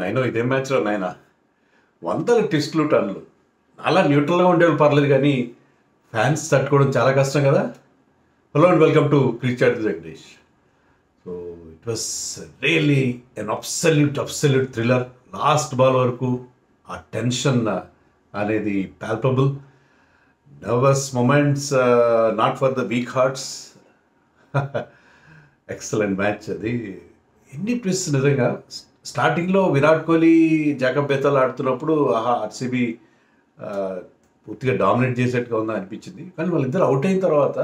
నైనా ఇదేం మ్యాచ్లో నాయన వందల ట్విస్టులు టన్నులు. అలా న్యూట్రల్గా ఉండేవాళ్ళు పర్లేదు, కానీ ఫ్యాన్స్ తట్టుకోవడం చాలా కష్టం కదా. Hello and welcome to cricket Jagadish. So it was really an absolute thriller. Last ball వరకు ఆ టెన్షన్ అనేది palpable. Nervous moments, not for the weak hearts. Excellent match అది. ఎన్ని ట్విస్ట్ నిజంగా. స్టార్టింగ్లో విరాట్ కోహ్లీ, జాకబ్ బెతల్ ఆడుతున్నప్పుడు ఆర్సీబీ పూర్తిగా డామినేట్ చేసేట్టుగా ఉందని అనిపించింది. కానీ వాళ్ళిద్దరు అవుట్ అయిన తర్వాత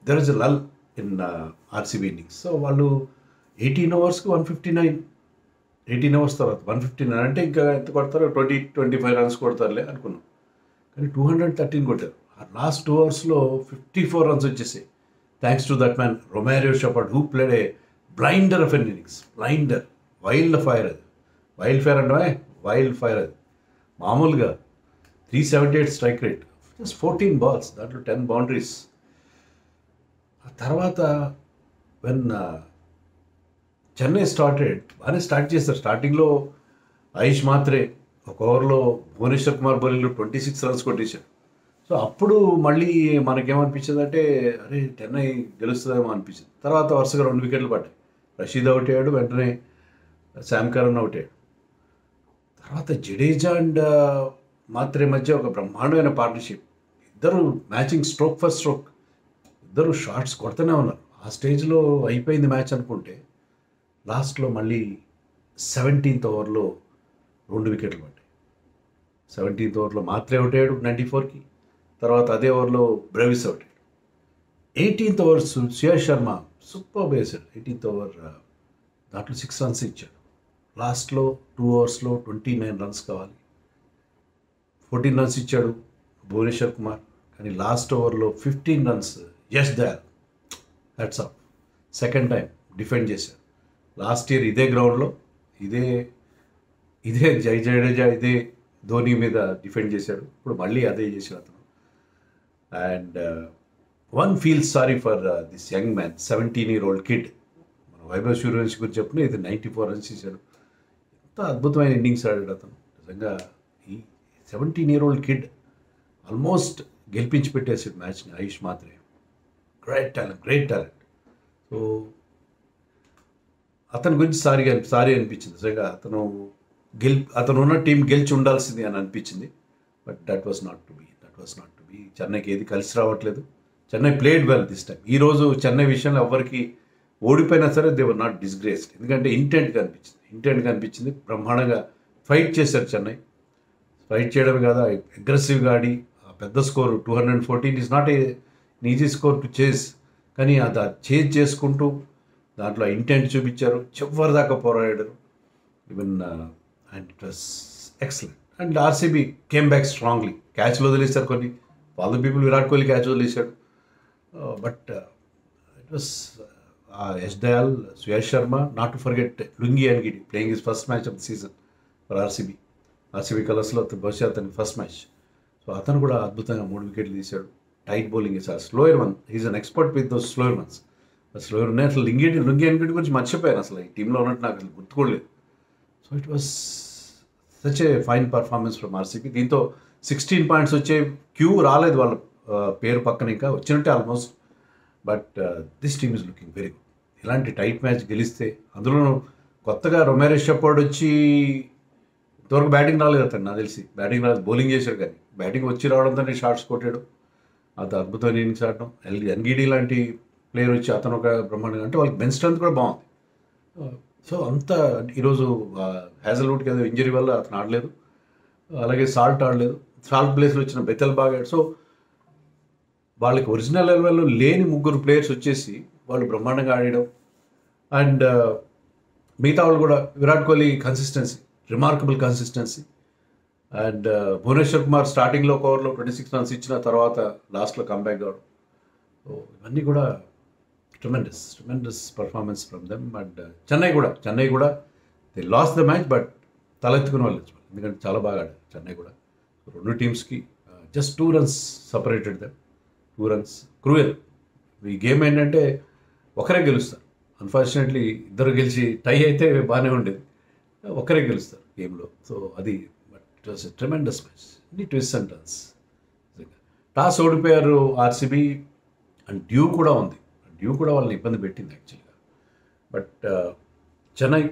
there is a lull in RCB innings. So వాళ్ళు 18 ఓవర్స్కి 159, 18 ఓవర్స్ తర్వాత 159 అంటే ఇంకా ఎంత కొడతారో 20-25 రన్స్ కొడతారులే అనుకున్నాం. కానీ 213 కొట్టారు. ఆ లాస్ట్ 2 ఓవర్స్లో 54 రన్స్ వచ్చేసాయి. Thanks to that man Romario Shepherd, who played a blinder of an innings. Blinder, wild fire అది. వైల్డ్ ఫైర్ అంటే వైల్డ్ ఫైర్ అది. మామూలుగా 378 స్ట్రైక్ రేట్, జస్ట్ 14 బాల్స్, దాంట్లో 10 బౌండరీస్. ఆ తర్వాత వెన్ చెన్నై స్టార్టెడ్, బాగానే స్టార్ట్ చేస్తారు. స్టార్టింగ్లో ఆయుష్ మాత్రే ఒక ఓవర్లో భువనేశ్వర్ కుమార్ బౌలింగ్లో 26 రన్స్ కొట్టేశారు. సో అప్పుడు మళ్ళీ మనకేమనిపించింది అంటే అరే చెన్నై గెలుస్తుందేమో అనిపించింది. తర్వాత వరుసగా 2 వికెట్లు పడ్డాయి. రషీద్ అవుట్ అయ్యాడు, వెంటనే శామ్ కరన్ అవుట్ అయ్యాడు. తర్వాత జడేజా అండ్ మాత్రే మధ్య ఒక బ్రహ్మాండమైన పార్ట్నర్షిప్. ఇద్దరు మ్యాచింగ్ స్ట్రోక్ ఫర్ స్ట్రోక్, ఇద్దరు షాట్స్ కొడుతూనే ఉన్నారు. ఆ స్టేజ్లో అయిపోయింది మ్యాచ్ అనుకుంటే లాస్ట్లో మళ్ళీ 17th ఓవర్లో 2 వికెట్లు పడ్డాయి. 17th ఓవర్లో మాత్రే అవుట్ అయ్యాడు 94కి. తర్వాత అదే ఓవర్లో బ్రెవిస్ అవుట్ అయ్యాడు. 18th over Shreyas Sharma super వేసాడు. 18th ఓవర్ దాంట్లో 6 రన్స్ ఇచ్చాడు. లాస్ట్లో 2 ఓవర్స్లో 29 రన్స్ కావాలి. 14 రన్స్ ఇచ్చాడు భువనేశ్వర్ కుమార్. కానీ లాస్ట్ ఓవర్లో 15 runs Yash Dayal, hats off, second time defend చేశాడు. లాస్ట్ ఇయర్ ఇదే గ్రౌండ్లో ఇదే జడేజా ఇదే ధోని మీద డిఫెండ్ చేశాడు. ఇప్పుడు మళ్ళీ అదే చేశాడు అతను. And one feel sorry for this young man, 17-year-old kid. మన వైభవ్ సూర్యవంశీ గురించి చెప్పిన ఇది 94 రన్స్ ఇచ్చాడు. ఎంత అద్భుతమైన ఇన్నింగ్స్ ఆడాడు అతను నిజంగా. ఈ 17-year-old కిడ్ ఆల్మోస్ట్ గెలిపించి పెట్టేసాడు మ్యాచ్ని ఆయుష్ మాత్రే. Great talent. సో అతని గురించి సారీ అనిపించింది నిజంగా. అతను ఉన్న టీం గెలిచి ఉండాల్సింది అని అనిపించింది. But that was not to be. చెన్నైకి ఏది కలిసి రావట్లేదు. Chennai played well this time. ఈరోజు చెన్నై విషయంలో ఎవరికి ఓడిపోయినా సరే దే వర్ నాట్ డిస్గ్రేస్డ్. ఎందుకంటే ఇంటెంట్గా అనిపించింది. బ్రహ్మాండంగా ఫైట్ చేశారు చెన్నై. ఫైట్ చేయడమే కాదు, అగ్రెసివ్గా ఆడి పెద్ద score 214 is not a easy score to chase. కానీ అది చేజ్ చేసుకుంటూ దాంట్లో ఇంటెంట్ చూపించారు. చివరి దాకా పోరాడారు. Even and it was excellent. And RCB came back strongly. క్యాచ్లు వదిలేశారు కొన్ని. All the people Virat Kohli catch వదిలేశాడు. But it was Yash Dayal, Shreyas Sharma, not to forget Lungi Ngidi playing his first match of the season for RCB కలర్స్లో బహుశా అతనికి ఫస్ట్ మ్యాచ్. సో అతను కూడా అద్భుతంగా 3 వికెట్లు తీశాడు. టైట్ బౌలింగ్ వేసాడు. Slower one, he's an expert with those slower ones. Slower ఉన్నాయి. అసలు లుంగి అన్గిడి గురించి మర్చిపోయాను. అసలు ఈ టీంలో ఉన్నట్టు నాకు అసలు గుర్తుకోలేదు. So it was such a fine performance from RCB. దీంతో 16 పాయింట్స్ వచ్చే క్యూ రాలేదు వాళ్ళ పేరు పక్కన, ఇంకా వచ్చినట్టే almost. But this team is looking very good. ఇలాంటి టైట్ మ్యాచ్ గెలిస్తే, అందులోనూ కొత్తగా రొమారియో షెపర్డ్ వచ్చి ఇంతవరకు బ్యాటింగ్ రాలేదు అతను, నాకు తెలిసి బ్యాటింగ్ రాలేదు, బౌలింగ్ చేశాడు. కానీ బ్యాటింగ్ వచ్చి రావడంతో షాట్స్ కొట్టాడు. అది అద్భుతమైన ఇన్నింగ్స్ ఆడటం. ఎన్గిడి లాంటి ప్లేయర్ వచ్చి అతను ఒక బ్రహ్మాండంగా, అంటే వాళ్ళకి బెంచ్ స్ట్రెంత్ కూడా బాగుంది. సో అంతా ఈరోజు హ్యాజల్వుడ్కి ఏదో ఇంజరీ వల్ల అతను ఆడలేదు. అలాగే సాల్ట్ ఆడలేదు. సాల్ట్ ప్లేస్లో వచ్చిన బెతల్ బాగా. సో వాళ్ళకి ఒరిజినల్ లెవెల్లో లేని 3 ప్లేయర్స్ వచ్చేసి వాళ్ళు బ్రహ్మాండంగా ఆడడం. అండ్ మిగతా వాళ్ళు కూడా Virat Kohli consistency, remarkable consistency. And Bhuvneshwar Kumar స్టార్టింగ్లో ఒక ఓవర్లో 26 రన్స్ ఇచ్చిన తర్వాత లాస్ట్లో కంబ్యాక్ కావడం. సో ఇవన్నీ కూడా tremendous performance from them. And Chennai కూడా they lost the match, but తలెత్తుకుని వాళ్ళు, ఎందుకంటే చాలా బాగా ఆడారు చెన్నై కూడా. 2 టీమ్స్కి just 2 runs separated them. 2 runs cruel. ఈ గేమ్ ఏంటంటే ఒకరే గెలుస్తారు. అన్ఫార్చునేట్లీ ఇద్దరు గెలిచి టై అయితే బాగానే ఉండేది. ఒకరే గెలుస్తారు గేమ్లో. సో అది but it was a tremendous match, అన్ని ట్విస్ట్ అండ్ టర్న్స్. టాస్ ఓడిపోయారు ఆర్సీబీ అండ్ డ్యూ కూడా ఉంది. డ్యూ కూడా వాళ్ళని ఇబ్బంది పెట్టింది యాక్చువల్గా. బట్ చెన్నై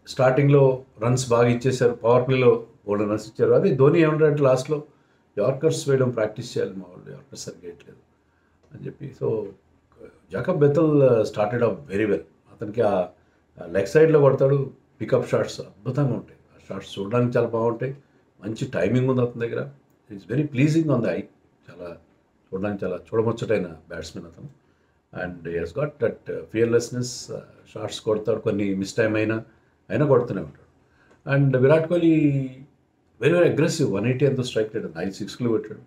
స్టార్టింగ్లో రన్స్ బాగా ఇచ్చేశారు, పవర్ ప్లేలో బోల్డ్ రన్స్ ఇచ్చారు. అదే ధోని ఏమంటారంటే లాస్ట్లో యార్కర్స్ వేయడం ప్రాక్టీస్ చేయాలి, మా వాళ్ళు యార్కర్స్ సరిగ్గా వేయట్లేదు అని చెప్పి. So Jacob Bethell started off very well. అతనికి ఆ లెగ్ సైడ్లో కొడతాడు, పికప్ షాట్స్ అద్భుతంగా ఉంటాయి. ఆ షాట్స్ చూడడానికి చాలా బాగుంటాయి, మంచి టైమింగ్ ఉంది అతని దగ్గర. It's very pleasing on the eye, చాలా చూడడానికి చాలా చూడముచ్చటైన బ్యాట్స్మెన్ అతను. And he's got that fearlessness. Shots కొడతాడు, కొన్ని మిస్ టైం అయినా కొడుతూనే ఉంటాడు. And Virat Kohli very very aggressive, 180 ఎంతో స్ట్రైక్ రేట్, 5 సిక్స్లు కొట్టాడు.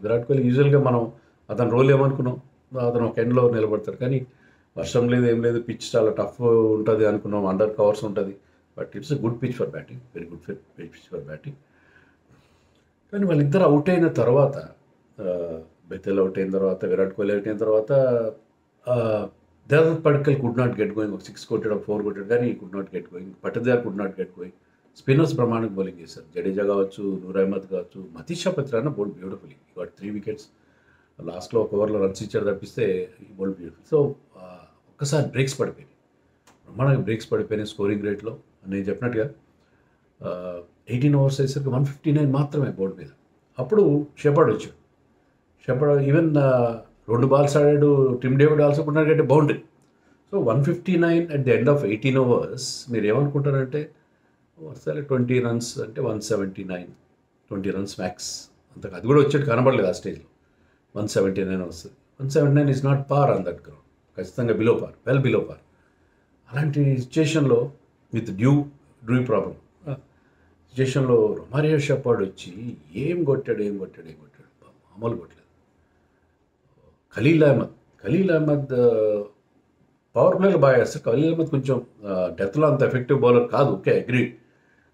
విరాట్ కోహ్లీ యూజువల్గా మనం అతను రోల్ ఏమనుకున్నాం, అతను ఒక ఎండ్లో నిలబడతాడు, కానీ వర్షం లేదు ఏం లేదు, పిచ్ చాలా టఫ్ ఉంటుంది అనుకున్నాం, అండర్ కవర్స్ ఉంటుంది. But it's a good pitch for batting, very good pitch for batting. కానీ వాళ్ళిద్దరు అవుట్ అయిన తర్వాత, బెథెల్ అవుట్ అయిన తర్వాత, విరాట్ కోహ్లీ అవుట్ అయిన తర్వాత, Devdutt Padikkal could not get going. ఒక 6 కొట్టాడు, ఒక 4 కొట్టాడు, కానీ could not get going. Patidar could not get going. Spinners ప్రమాణిక బౌలింగ్ చేశారు, జడేజా కావచ్చు, నూర్ అహ్మద్ కావచ్చు, Matheesha Pathirana bowled beautifully. Got 3 wickets. లాస్ట్లో ఒక ఓవర్లో రన్స్ ఇచ్చారు తప్పిస్తే బౌల్డ్ బ్యూటిఫుల్. సో ఒక్కసారి బ్రేక్స్ పడిపోయినాయి, బ్రహ్మాండంగా బ్రేక్స్ పడిపోయినాయి స్కోరింగ్ రేట్లో. నేను చెప్పినట్టుగా 18 ఓవర్స్ అయ్యేసరికి 159 మాత్రమే బోర్డు మీద. అప్పుడు షెపర్డ్ వచ్చాడు. షెపర్డ్ ఈవెన్ 2 బాల్స్ ఆడాడు. టిమ్ డేవిడ్ ఆల్సో కొట్టినట్టు boundary. So 159 at the end of 18 overs. మీరు ఏమనుకుంటారంటే వరుసలే 20 రన్స్ అంటే 179, 20 రన్స్ మ్యాక్స్. అంతకు అది కూడా వచ్చేది కనబడలేదు ఆ స్టేజ్లో. 179 వస్తుంది. 179 is not par on that ground, ఖచ్చితంగా below par, well below par. అలాంటి సిచ్యుయేషన్లో విత్ డ్యూ ప్రాబ్లం సిచ్యుయేషన్లో రొమారియో షెపర్డ్ వచ్చి ఏం కొట్టాడు, మామూలు కొట్టలేదు. ఖలీల్ అహ్మద్ పవర్ ప్లేలో బాగా వేస్తాడు. ఖలీల్ అహ్మద్ కొంచెం డెత్లో అంత ఎఫెక్టివ్ బౌలర్ కాదు, ఓకే అగ్రీ.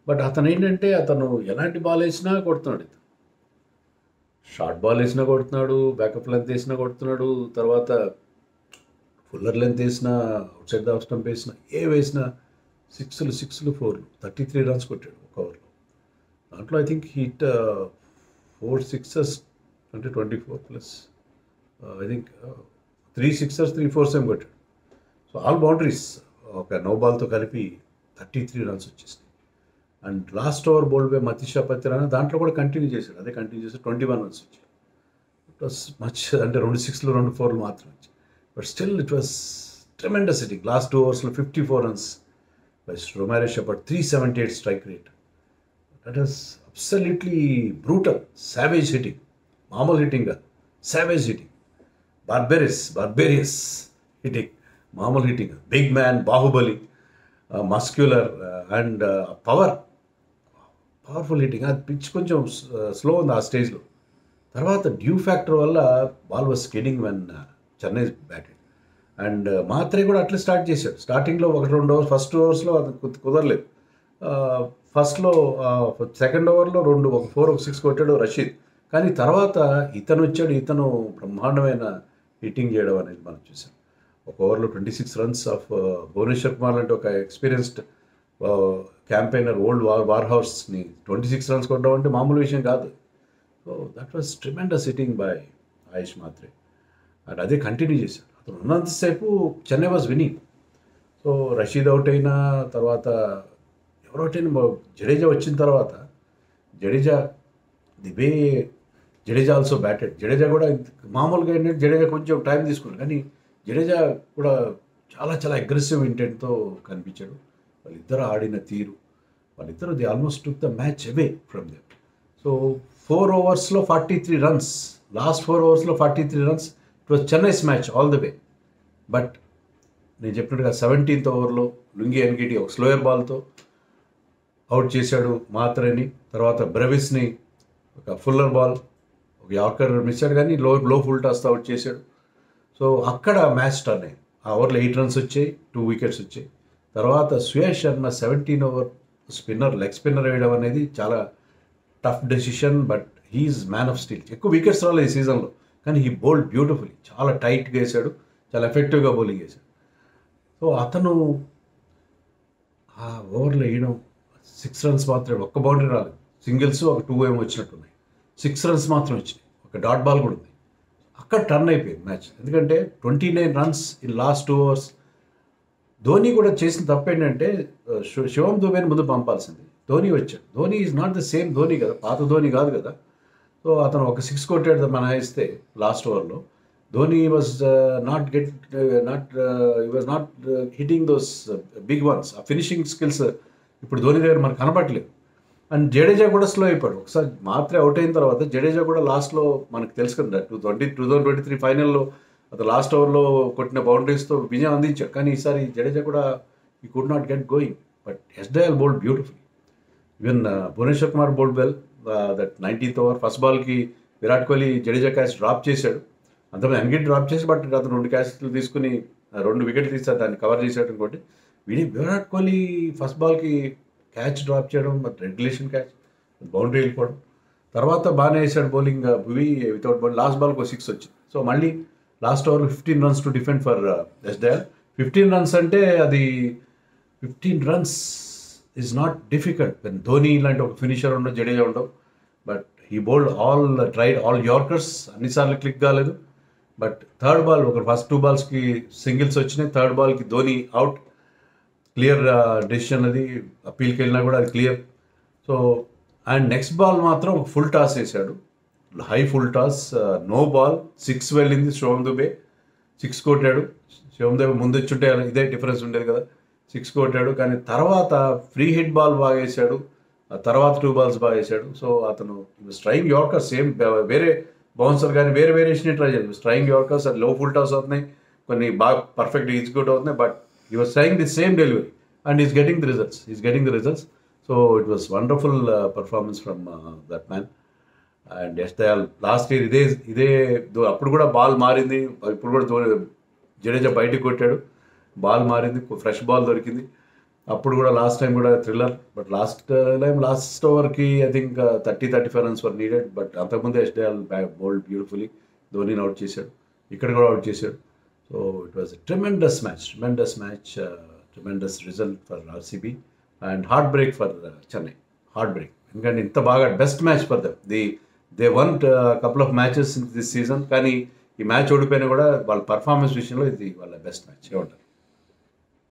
బట్ అతను ఏంటంటే అతను ఎలాంటి బాల్ వేసినా కొడుతున్నాడు. షార్ట్ బాల్ వేసినా కొడుతున్నాడు, బ్యాకప్ లెంత్ వేసినా కొడుతున్నాడు, తర్వాత ఫుల్లర్ లెంత్ వేసినా, out side the off stump వేసినా, వేసినా సిక్స్లు 4లు 33 రన్స్ కొట్టాడు ఒక ఓవర్లో. దాంట్లో ఐ థింక్ హిట్ 4 సిక్సర్స్ అంటే 24 plus I think 3 sixers 3 4s ఏం కొట్టాడు. సో ఆల్ బౌండరీస్ ఒక నో బాల్తో కలిపి 33 రన్స్ వచ్చేసినాయి. And last over bowled by Matheesha Pathirana, దాంట్లో కూడా కంటిన్యూ చేశాడు, అదే కంటిన్యూ చేసి 21 రన్స్ వచ్చాయి. ఇట్ వాస్ మచ్, అంటే 2 6లు 2 4లు మాత్రం వచ్చాయి. But still it was tremendous hitting. Last 2 ఓవర్స్లో 54 runs by Romario Shepherd, 378 strike rate. That is absolutely brutal, savage hitting. మామూలు హిట్టింగ్ కాదు, సావేజ్ హిట్టింగ్, బార్బేరియస్ హిట్టింగ్, మామూలు hitting. Big man, Baahubali, muscular and powerful hitting. అది pitch కొంచెం slow ఉంది ఆ స్టేజ్లో. తర్వాత డ్యూ ఫ్యాక్టర్ వల్ల ball was skidding when Chennai batted. And Mhatre కూడా అట్లా స్టార్ట్ చేశాడు. స్టార్టింగ్లో 1-2 ఓవర్స్, ఫస్ట్ ఓవర్స్లో అది కుదరలేదు. ఫస్ట్లో సెకండ్ ఓవర్లో 2, ఒక 4 ఒక 6 కొట్టాడు రషీద్. కానీ తర్వాత ఇతను బ్రహ్మాండమైన హిట్టింగ్ చేయడం అనేది మనం చూసాం. ఒక ఓవర్లో 26 రన్స్ ఆఫ్ భువనేశ్వర్ కుమార్ అంటే ఒక ఎక్స్పీరియన్స్డ్ క్యాంపెయినర్, ఓల్డ్ వార్ హౌస్ని 26 రన్స్ కొట్టడం అంటే మామూలు విషయం కాదు. So that was tremendous hitting by Ayush Mhatre. And అదే కంటిన్యూ చేశాడు. అతను ఉన్నంతసేపు Chennai was winning. So Rashid out అయినా తర్వాత ఎవరు అవుట్ అయినా, జడేజా వచ్చిన తర్వాత జడేజా ఆల్సో బ్యాటెడ్. జడేజా కూడా మామూలుగా ఏంటంటే జడేజా కొంచెం టైం తీసుకున్నాడు, కానీ జడేజా కూడా చాలా చాలా అగ్రెసివ్ ఇంటెంట్తో కనిపించాడు. వాళ్ళిద్దరు ఆడిన తీరు, the almost took the match away from them. So 4 ఓవర్స్లో 43 runs, last 4 ఓవర్స్లో 43 runs. It was Chennai's match all the way. But నేను చెప్పినట్టుగా 17th ఓవర్లో లుంగి ఎన్గిటి ఒక స్లోయర్ బాల్తో అవుట్ చేశాడు మాత్రేని. తర్వాత బ్రెవిస్ని ఒక ఫుల్లర్ బాల్, ఒక యార్కర్ మిస్ అయ్యాడు, కానీ లో ఫుల్ టాస్తో అవుట్ చేశాడు. సో అక్కడ మ్యాచ్ టర్న్ అయింది. ఆ ఓవర్లో 8 రన్స్ వచ్చాయి, 2 వికెట్స్ వచ్చాయి. తర్వాత Suyash Sharma 17 over leg spinner వేయడం అనేది చాలా tough decision. But he's man of steel. ఎక్కువ వికెట్స్ రాలేదు ఈ సీజన్లో, కానీ హీ బౌల్డ్ బ్యూటిఫుల్లీ, చాలా టైట్గా వేసాడు, చాలా ఎఫెక్టివ్గా బౌలింగ్ వేశాడు. సో అతను ఆ ఓవర్లో వేయడం 6 రన్స్ మాత్రమే, ఒక్క బౌండరీ రాలేదు, సింగిల్స్ ఒక 2 ఏమో వచ్చినట్టున్నాయి, 6 రన్స్ మాత్రం వచ్చినాయి, ఒక డాట్ బాల్ కూడా ఉంది. అక్కడ టర్న్ అయిపోయింది మ్యాచ్. ఎందుకంటే 29 runs in last 2 overs. Dhoni కూడా చేసిన తప్పు ఏంటంటే శివం దుబేని ముందు పంపాల్సింది. ధోని వచ్చాడు. Dhoni is not the same Dhoni కదా, పాత ధోని కాదు కదా. సో అతను ఒక 6 కొట్టాడు మన ఇస్తే లాస్ట్ ఓవర్లో. Dhoni was not hitting those big ones. ఆ ఫినిషింగ్ స్కిల్స్ ఇప్పుడు ధోని దగ్గర మనకు కనపట్లేదు. అండ్ జడేజా కూడా స్లో అయిపోయాడు. ఒకసారి మాత్రే అవుట్ అయిన తర్వాత జడేజా కూడా లాస్ట్లో మనకు తెలుసు కదా, 2023 ఫైనల్లో అతను లాస్ట్ ఓవర్లో కొట్టిన బౌండరీస్తో విజయం అందించాడు. కానీ ఈసారి జడేజా కూడా ఈ could not get going. But ఎస్డేఎల్ bowled beautiful. Even Bhuvneshwar Kumar bowled well. That 90th over first బాల్కి విరాట్ కోహ్లీ జడేజా క్యాచ్ డ్రాప్ చేశాడు. అంతమంది అన్గిట్ డ్రాప్ చేసి, బట్ అతను 2 క్యాచ్లు తీసుకుని 2 వికెట్లు తీసాడు, దాన్ని కవర్ చేశాడు. ఇంకోటి విరాట్ కోహ్లీ ఫస్ట్ బాల్కి క్యాచ్ డ్రాప్ చేయడం, బట్ రెగ్యులేషన్ క్యాచ్, బౌండరీ వెళ్ళిపోవడం. తర్వాత బాగానే వేసాడు bowling Bhuvi without ball. Last బాల్కి ఒక 6 వచ్చింది. సో మళ్ళీ last over 15 runs to defend for ఎస్డేఎల్. 15 runs అంటే అది 15 runs is not difficult. Dhoni ఇలాంటి ఒక ఫినిషర్ ఉండవు, జడేజా ఉండవు. But he bowled tried all yorkers. అన్నిసార్లు క్లిక్ కాలేదు. బట్ థర్డ్ బాల్ ఒక ఫస్ట్ 2 balls సింగిల్స్ వచ్చినాయి. థర్డ్ బాల్కి ధోని అవుట్. క్లియర్ డెసిషన్ అది. అప్పీల్కి వెళ్ళినా కూడా అది clear. So and next ball మాత్రం ఫుల్ టాస్ వేసాడు, high full toss, no ball, 6 వెళ్ళింది. శివం దుబే 6 కొట్టాడు. శివం దుబే ముందు వచ్చుంటే ఇదే డిఫరెన్స్ ఉండేది కదా, 6 కొట్టాడు. కానీ తర్వాత ఫ్రీ హిట్ బాల్ బాగా వేసాడు. ఆ తర్వాత 2 balls బాగా వేసాడు. సో అతను స్ట్రైయింగ్ యార్కర్ సేమ్, వేరే బౌన్సర్ కానీ వేరే వేరియేషన్ ట్రై చేయాలి. స్ట్రైయింగ్ యార్కర్స్ లో ఫుల్ టాస్ అవుతున్నాయి, కొన్ని బాగా పర్ఫెక్ట్ ఎగ్జిక్యూట్ అవుతున్నాయి. But he was trying the same delivery and he's getting the results. So it was wonderful performance from that man. And Dayal last year ఇదే అప్పుడు కూడా ball మారింది. ఇప్పుడు కూడా జడేజా బయటకు కొట్టాడు, బాల్ మారింది, ఫ్రెష్ బాల్ దొరికింది. అప్పుడు కూడా లాస్ట్ టైం కూడా థ్రిల్లర్. బట్ లాస్ట్ ఓవర్కి I think 30-35 runs were needed. But అంతకుముందు ఎస్డేఎల్ బౌల్డ్ బ్యూటిఫుల్లీ. ధోనిని అవుట్ చేశాడు, ఇక్కడ కూడా అవుట్ చేశాడు. So it was a tremendous match, tremendous result for RCB and heartbreak for Chennai. Heartbreak. ఎందుకంటే ఇంత బాగా best match for them. They one couple of matches in this season. కానీ ఈ మ్యాచ్ ఓడిపోయినా కూడా వాళ్ళ పర్ఫార్మెన్స్ విషయంలో ఇది వాళ్ళ బెస్ట్ మ్యాచ్. ఏమంటారు?